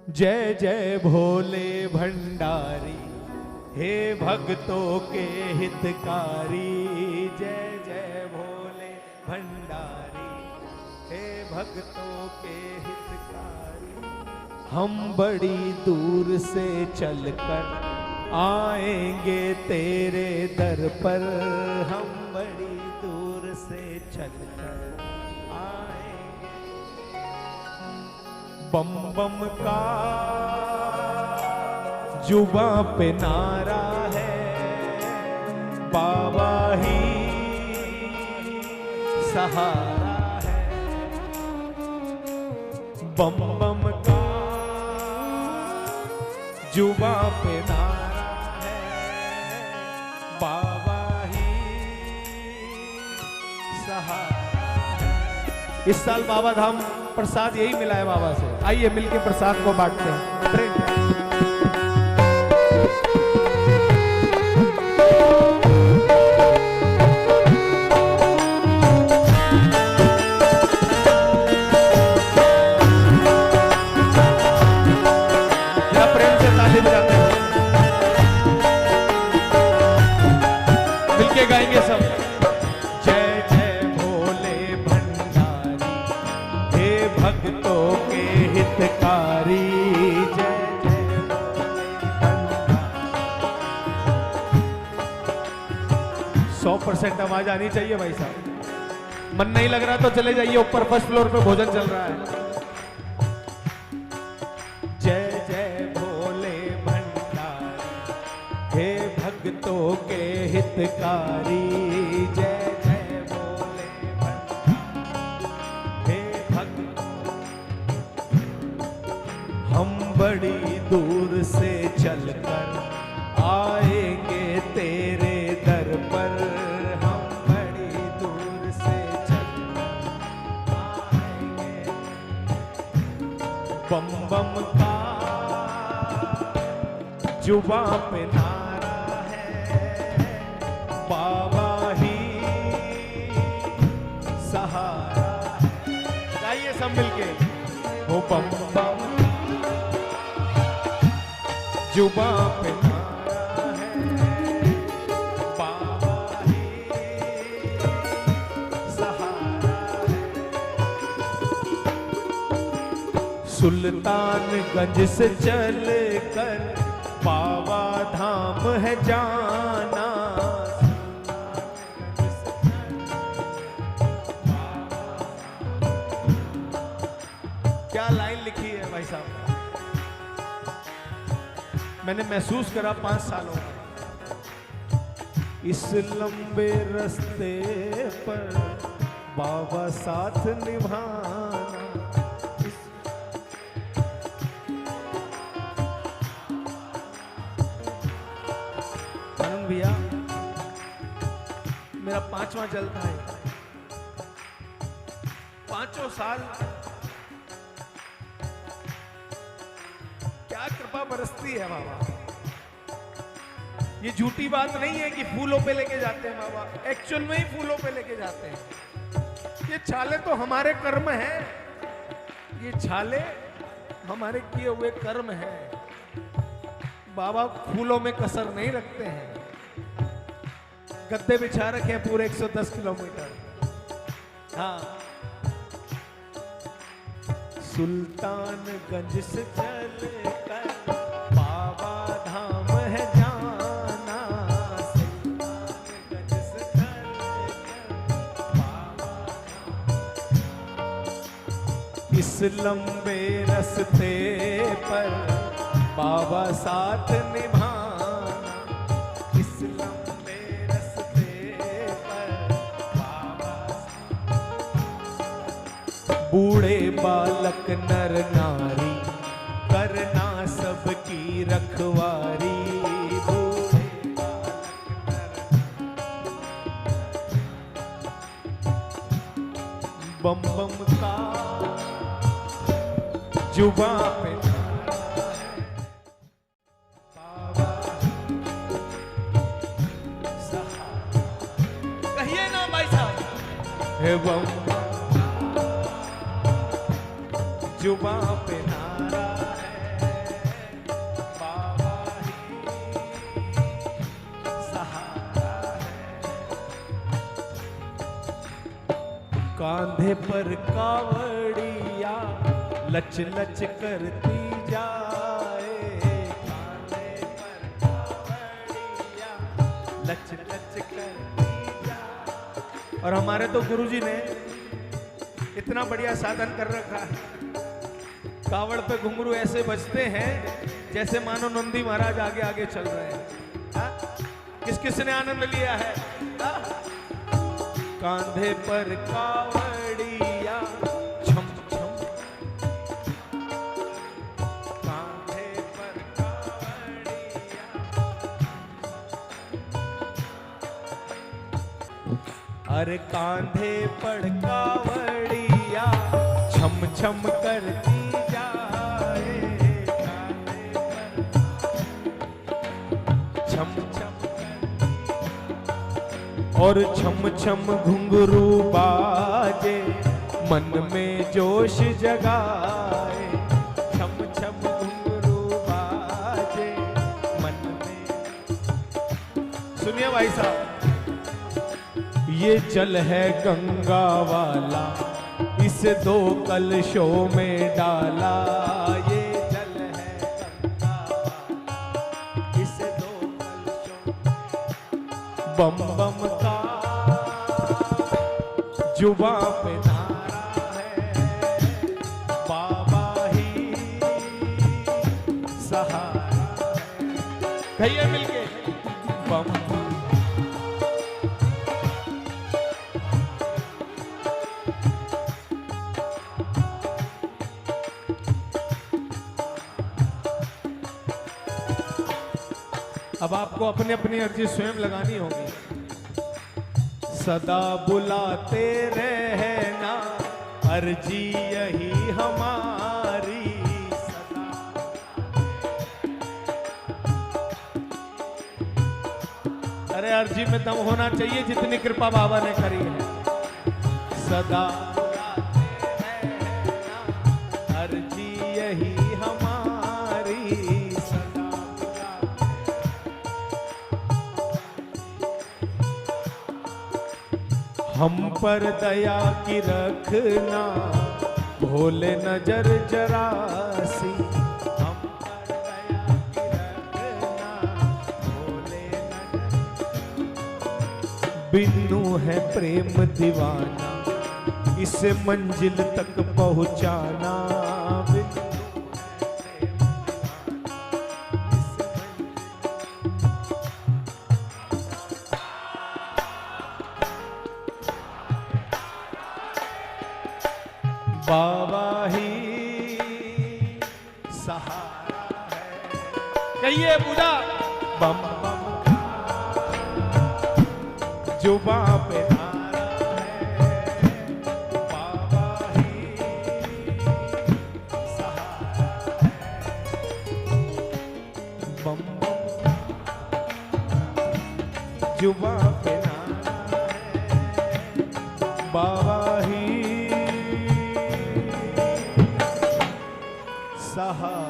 जय जय भोले भंडारी, हे भक्तों के हितकारी। जय जय भोले भंडारी, हे भक्तों के हितकारी। हम बड़ी दूर से चलकर आएंगे तेरे दर पर, हम बड़ी दूर से चलकर आएंगे। बम बम का जुबां पे नारा है, बाबा ही सहारा है। बम बम का जुबां पे नारा है, बाबा ही सहारा है। इस साल बाबा धाम प्रसाद यही मिला है बाबा से। आइए मिलके प्रसाद को बांटते हैं। प्रेम से ताली बजाते हैं, मिलके गाएंगे सब। जय जय भोले भंडारी, हे भक्तों के हितकारी। जय जय भोले भंडारी। 100% आवाज आनी चाहिए भाई साहब। मन नहीं लग रहा तो चले जाइए ऊपर, फर्स्ट फ्लोर पे भोजन चल रहा है। जय जय भोले भंडारी, हे भक्तों के हितकारी। जय जय भोले भंडारी, हे भक्तों। हम बड़ी दूर से चलकर आएंगे तेरे दर पर, हम बड़ी दूर से चलकर आएंगे। बम बम का जुबां पे नारा है, बाबा ही सहारा है। गाइए सब मिलके। ओ बम बम जुबां पे नारा है, बाबा ही सहारा है। सुल्तानगंज से चल कर बाबा धाम है जाना। क्या लाइन लिखी है भाई साहब, मैंने महसूस करा 5 सालों में। इस लंबे रास्ते पर बाबा साथ निभाना। भैया मेरा 5वां चलता है, 5 साल क्या कृपा बरसती है बाबा। ये झूठी बात नहीं है कि फूलों पे लेके जाते हैं बाबा, एक्चुअल में ही फूलों पे लेके जाते हैं। ये छाले तो हमारे कर्म हैं, ये छाले हमारे किए हुए कर्म हैं। बाबा फूलों में कसर नहीं रखते हैं। गद्दे बिछा रखे हैं पूरे 110 किलोमीटर। हाँ, सुल्तानगंज से चलकर बाबा धाम है जाना। सुल्तानगंज से चलकर बाबा धाम। इस लंबे रास्ते पर बाबा साथ निभाना। इस लंबे बूढ़े बालक नर नारी करना सबकी रखवारी। बूढ़े बालक नर बम बम का जुबां पे बाबा सहारा। कहिए ना भाई साहब, हे बम जुबां पे नारा है, कांधे पर कावड़िया लच लच करती जाए, कांधे पर कावड़िया लच लच करती जाए। और हमारे तो गुरुजी ने इतना बढ़िया साधन कर रखा है, कावड़ पे घुंघरू ऐसे बजते हैं जैसे मानो नंदी महाराज आगे आगे चल रहे हैं। किस किस ने आनंद लिया है? कांधे पर कावड़िया छम छम, कांधे पर कावड़िया। अरे कांधे पर कावड़िया छम छम करती जाए, कांधे पर छम छम और छम छम घुंघरू बाजे मन में जोश जगाए, छम छम घुंघरू बाजे मन में। सुनिए भाई साहब, ये जल है गंगा वाला, इसे 2 कलशों में डाला। ये जल है गंगा वाला, इसे 2 कलशों। बम बम का जुबा पे नारा है, बाबा ही सहारा है। कहिए मिलके बम बम। अब आपको अपनी अपनी अर्जी स्वयं लगानी होगी। सदा बुलाते रहना अर्जी यही हमारी, सदा। अरे अर्जी में दम होना चाहिए जितनी कृपा बाबा ने करी है। सदा बुलाते रहना अर्जी यही हमारी, सदा हम पर दया की रखना भोले नजर जरासी, हम पर दया की रखना भोले नजर। बिन्नू है प्रेम दीवाना, इसे मंजिल तक पहुंचाना। बिन्नू है प्रेम दीवाना, इसे बाबा ही सहारा है। कहिए पूजा बम बम जुबा पे नारा है, बाबा ही सहारा है। बम बम जुबा पे नारा है, बाबा ही सहारा।